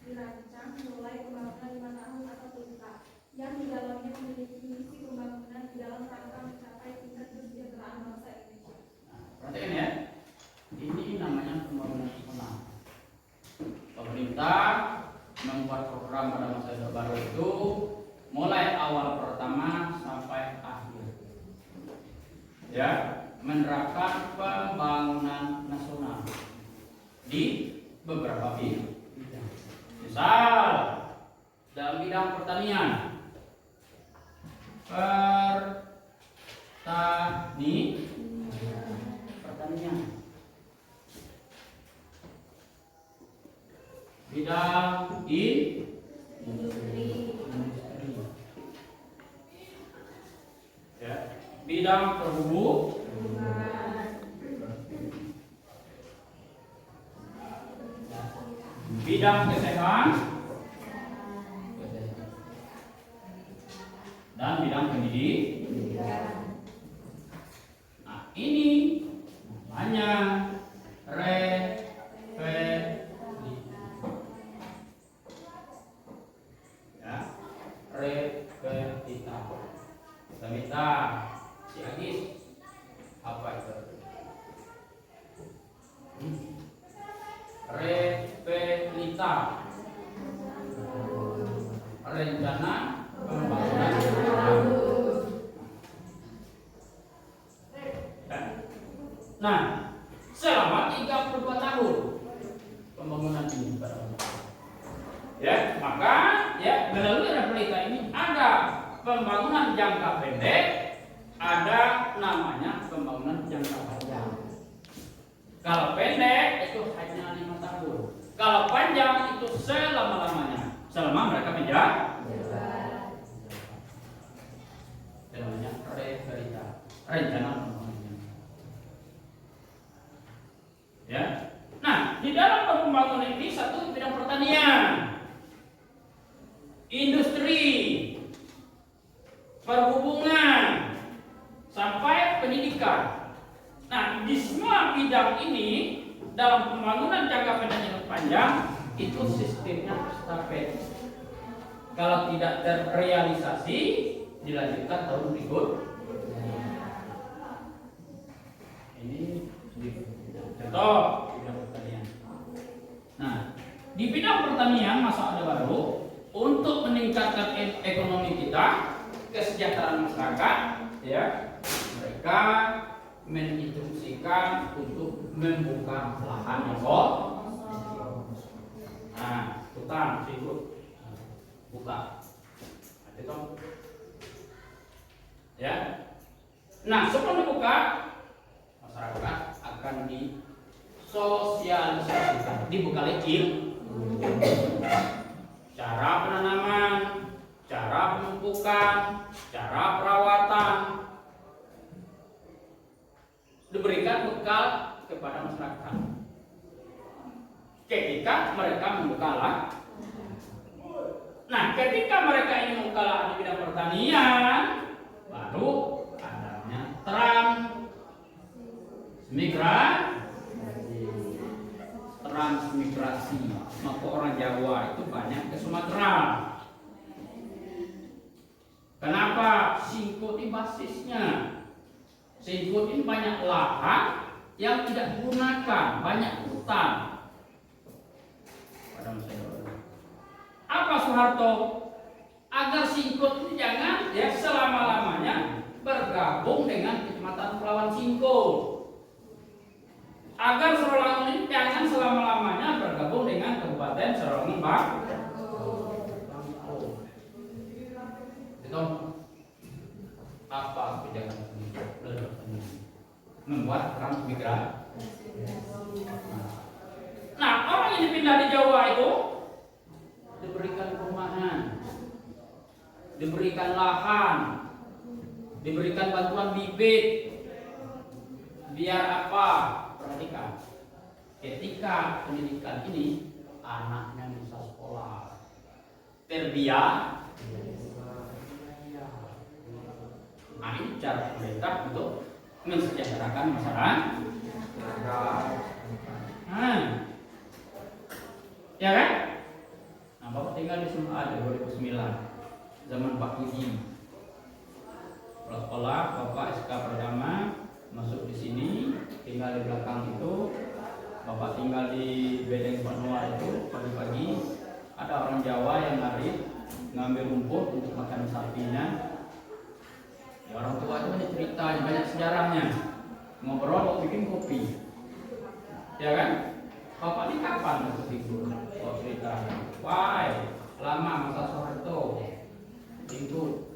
dirancang mulai pembangunan 5 tahun atau PUTA yang di dalamnya memiliki misi pembangunan di dalam rangka mencapai tingkat kesejahteraan bangsa Indonesia. Perhatikan ya, ini namanya pembangunan nasional. Pemerintah membuat program pada masa Orde Baru itu mulai awal pertama sampai akhir. Ya, menerapkan pembangunan nasional di beberapa bidang. Misal dalam bidang pertanian, pertanian, bidang industri, ya, bidang perhubungan, bidang kesehatan, dan bidang pendidikan. Nah, ini namanya repetita. Kita minta si Agis apa itu? Repetita, rencana pembangunan. Nah, selama 32 tahun pembangunan ini, ya, maka melalui repetita ini ada pembangunan jangka pendek, ada selama mereka menjabat. Namanya rencana pembangunan. Ya. Nah, di dalam pembangunan ini satu bidang pertanian, industri, perhubungan, sampai pendidikan. Nah, di semua bidang ini dalam pembangunan jangka pendek yang panjang itu sistemnya estafet. Kalau tidak terrealisasi, dilanjutkan tahun berikut. Ini contoh bidang pertanian. Nah, di bidang pertanian masa Orde Baru untuk meningkatkan ekonomi kita, kesejahteraan masyarakat, ya, mereka menginstruksikan untuk membuka lahan yang kosong. Nah, hutan sibuk buka. Itu ya. Nah, sebelum dibuka, masyarakat akan disosialisasikan, dibuka ilmu, cara penanaman, cara pemupukan, cara perawatan, diberikan bekal kepada masyarakat. Ketika mereka membuka lahan. Nah, ketika mereka ini membuka lahan di bidang pertanian, baru adanya transmigrasi. Maka orang Jawa itu banyak ke Sumatera. Kenapa? Singkut ini basisnya. Singkut ini banyak lahan yang tidak digunakan, banyak hutan. Apa Soeharto? Agar Singkut ini jangan ya selama-lamanya bergabung dengan Kecamatan Kepulauan Singkut. Agar Sarolangun ini jangan selama-lamanya bergabung dengan Kabupaten Sarolangun Bangko. Itu apa kebijakan membuat transmigrasi. Nah, orang yang dipindah di Jawa itu diberikan perumahan, diberikan lahan, diberikan bantuan bibit. Biar apa? Perhatikan, ketika pendidikan ini anaknya bisa sekolah, terbiak. Nah, ini cara pemerintah untuk mensejahterakan masyarakat. Ya kan? Nah, Bapak tinggal di SMA 2009, zaman Pak Uji. Sekolah Bapak SK pertama masuk di sini, tinggal di belakang itu. Bapak tinggal di Bedeng Panua itu. Pagi-pagi ada orang Jawa yang ngambil rumput untuk makan sapinya. Ya, orang tua itu banyak ceritanya, banyak sejarahnya. Ngobrol, bikin kopi. Ya kan? Bapak ini kapan masuk tidur? Oh, cerita. Wah, lama masa Soeharto. Tidur.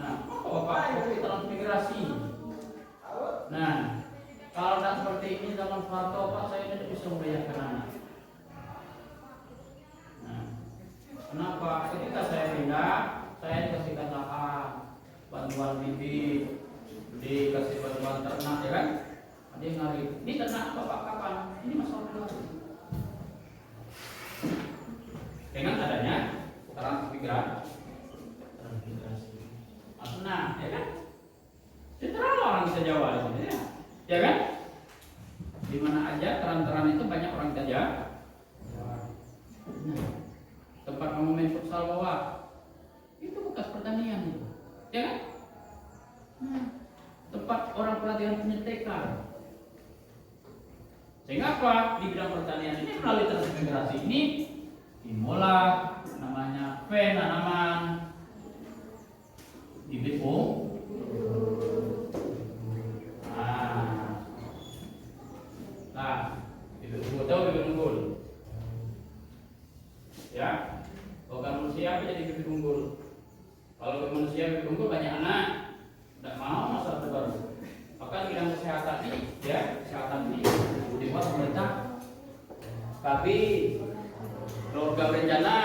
Nah, Bapak kopi transmigrasi. Nah, kalau tidak seperti ini zaman Soeharto, Pak, saya tidak bisa membayarkan anak. Nah, kenapa? Ketika saya pindah, saya dikasihkan lahan, bantuan bibit, dikasih bantuan ternak, ya kan? Ada yang ngari, ini ternak Bapak kapan? Ini masalah baru. Dengan adanya transmigrasi. Nah, ya kan? Terlalu orang bisa Jawa di sini, ya kan? Di mana aja teran-teran itu banyak orang kita Jawa. Nah, tempat monumen futsal bawah itu bekas pertanian itu, ya kan? Tempat orang pelatihan penyetekan. Sehingga apa? Di bidang pertanian ini melalui transmigrasi ini dimulai namanya penanaman bibit bibit unggul, tahu bibit unggul? Ya, kalau manusia jadi bibit unggul. Kalau manusia bibit unggul banyak anak, tidak mau masa baru. Maka bidang kesehatan ini, ya, kesehatan ini dibuat pemerintah. Tapi keluarga berencana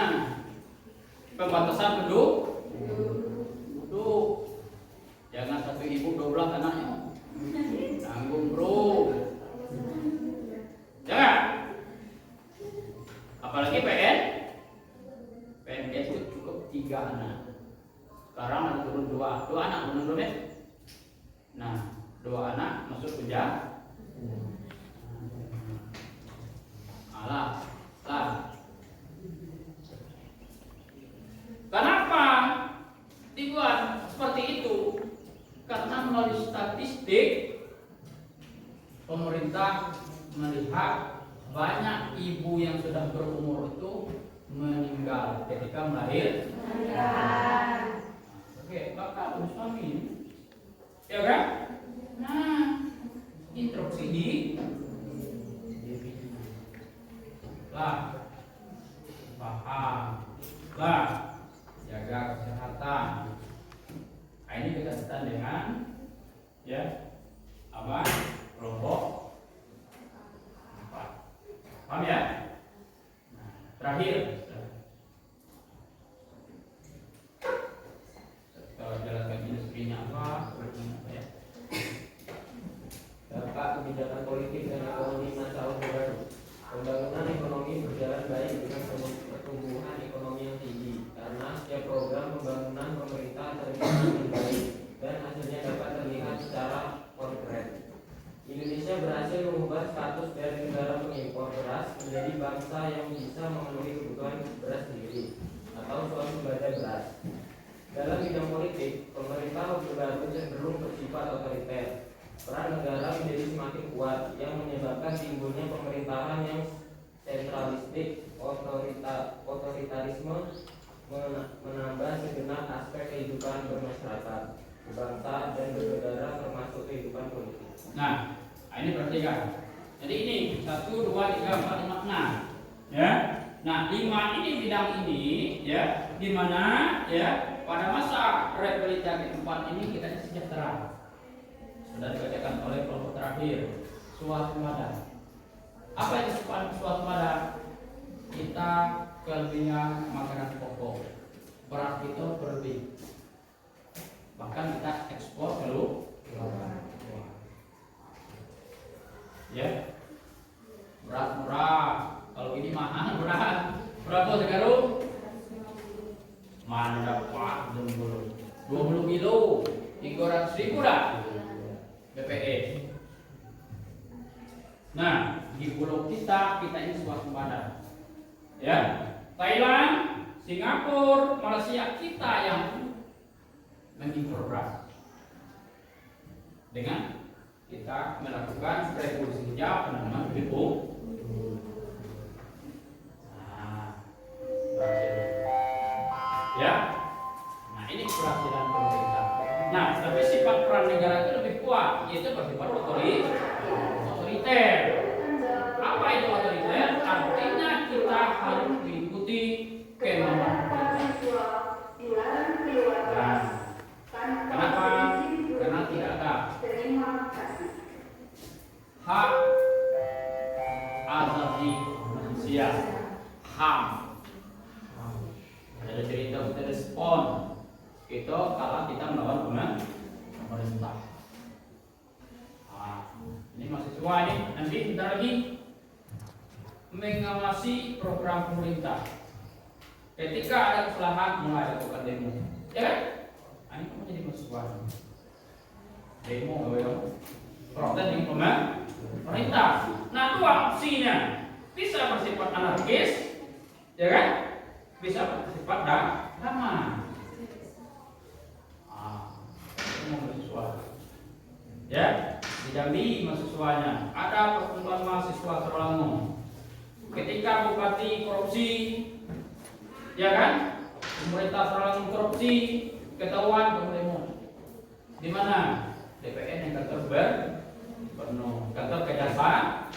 anaknya. Tanggung bro. Jangan. Apalagi PNS itu cukup 3 anak. Sekarang ada turun 2 anak belum ya? Nah, 2 anak masuk ujian. Alah. Kenapa dibuat seperti itu? Karena melalui statistik pemerintah melihat banyak ibu yang sudah berumur itu meninggal ketika melahirkan. Oke, bakal suami, ya kan? Nah, instruksi di lah, paham lah, jaga kesehatan. Nah, ini berkaitan dengan ya apa kelompok 4. Paham ya? Nah, terakhir jelaskan industrinya apa ya? Dampak kebijakan politik dan ekonomi masa Orde Baru. Pembangunan ekonomi berjalan baik dengan pertumbuhan ekonomi yang tinggi karena setiap program pembangunan pemerintah terlihat dengan baik dan hasilnya dapat terlihat secara konkret. Indonesia berhasil mengubah status dari negara pengimpor beras menjadi bangsa yang bisa memenuhi kebutuhan beras sendiri atau swasembada beras. Dalam bidang politik, pemerintah Orde Baru cenderung bersifat otoriter. Peran negara menjadi semakin kuat yang menyebabkan timbulnya pemerintahan yang sentralistik, otoritarisme menambah segenap aspek kehidupan bermasyarakat, berbangsa dan bernegara termasuk kehidupan politik. Nah, ini perhatikan. Jadi ini 1, 2, 3, 4, 5, 6. Ya. Nah, 5 ini bidang ini ya, di mana ya pada masa Republik keempat ini kita sejahtera. Sudah dibacakan oleh kelompok terakhir, swasembada. Apa itu swasembada? Kita kelebihan makanan pokok, beras kita berlebih, bahkan kita ekspor ke luar. Ya, beras murah. Kalau ini mahal beras. Berapa sekarang? Mana dapat 20 kilo, 300.000 dah. BPS. Nah, di pulau kita ini swasembada. Ya, Thailand, Singapura, Malaysia kita yang mengimpor beras. Dengan kita melakukan revolusi hijau penanaman bibit unggul. Nah, berhasil. Ya, nah ini keberhasilan pemerintah. Nah, tapi sifat peran negara itu lebih kuat, yaitu bersifat otoriter. Apa itu otoriter? Artinya kita harus mengikuti kemauan. Nah, kenapa? Karena tidak ada hak asasi manusia, HAM. Ada cerita kita respon itu kalau kita melawan pemerintah. Nah, ini mahasiswa ini nanti bentar lagi mengawasi program pemerintah. Ketika ada kesalahan mulai lakukan demo, ya kan? Nah, ini kamu jadi mahasiswa. Demo kamu protes dengan pemerintah. Nah, 2 opsinya, bisa bersifat anarkis, ya kan? Bisa bersifat damai. Mahasiswa, ya, di Jambi mahasiswanya ada perkumpulan mahasiswa Serolangun. Ketika bupati korupsi, ya kan, pemerintah Serolangun korupsi, ketahuan demo. Di mana? DPN yang kantor penuh, kantor kejaksaan.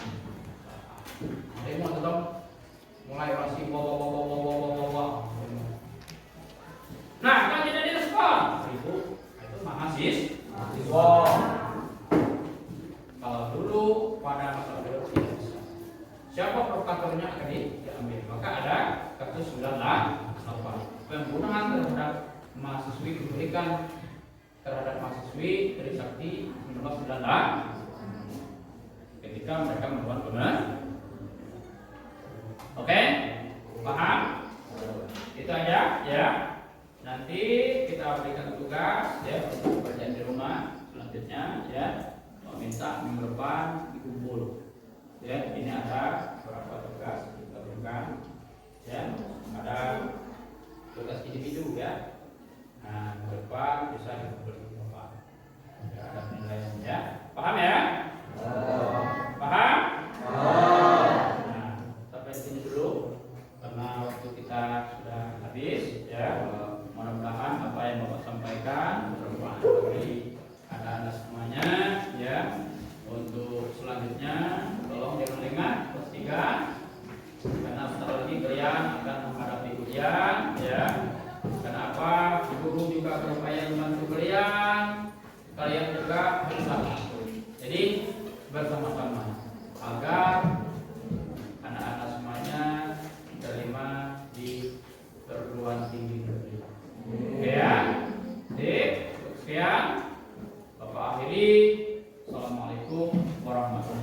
Demo tetap mulai masih bawa. Nah, kan tidak direspon. Mahasiswa. Kalau dulu pada masa korupsi, siapa provokatornya akan diambil. Maka ada kasus 98 pembunuhan terhadap mahasiswi diberikan terhadap mahasiswi Trisakti menolak Belanda ketika mereka melakukan kemerdekaan. Oke, paham? Itu aja ya. Nanti kita berikan tugas ya untuk pekerjaan di rumah selanjutnya ya. Meminta minggu depan dikumpul. Ya, ini ada beberapa tugas kita berikan. Ya, ada tugas individu ya. Nah, minggu depan bisa dikumpul di Bapak. Ya, ada penilaian ya. Paham ya? Paham? Nah, sampai sini dulu karena waktu kita sudah habis ya. Mudah-mudahan apa yang Bapak sampaikan bermanfaat bagi anak-anak semuanya ya. Untuk selanjutnya tolong jangan ingat pastikan karena sebentar lagi kalian akan menghadapi ujian ya. Kenapa guru juga berupaya membantu kalian juga bersama. Jadi bersama-sama agar anak-anak semuanya diterima di perguruan tinggi negeri. Oke ya. Sekian Bapak akhiri. Assalamualaikum warahmatullahi wabarakatuh.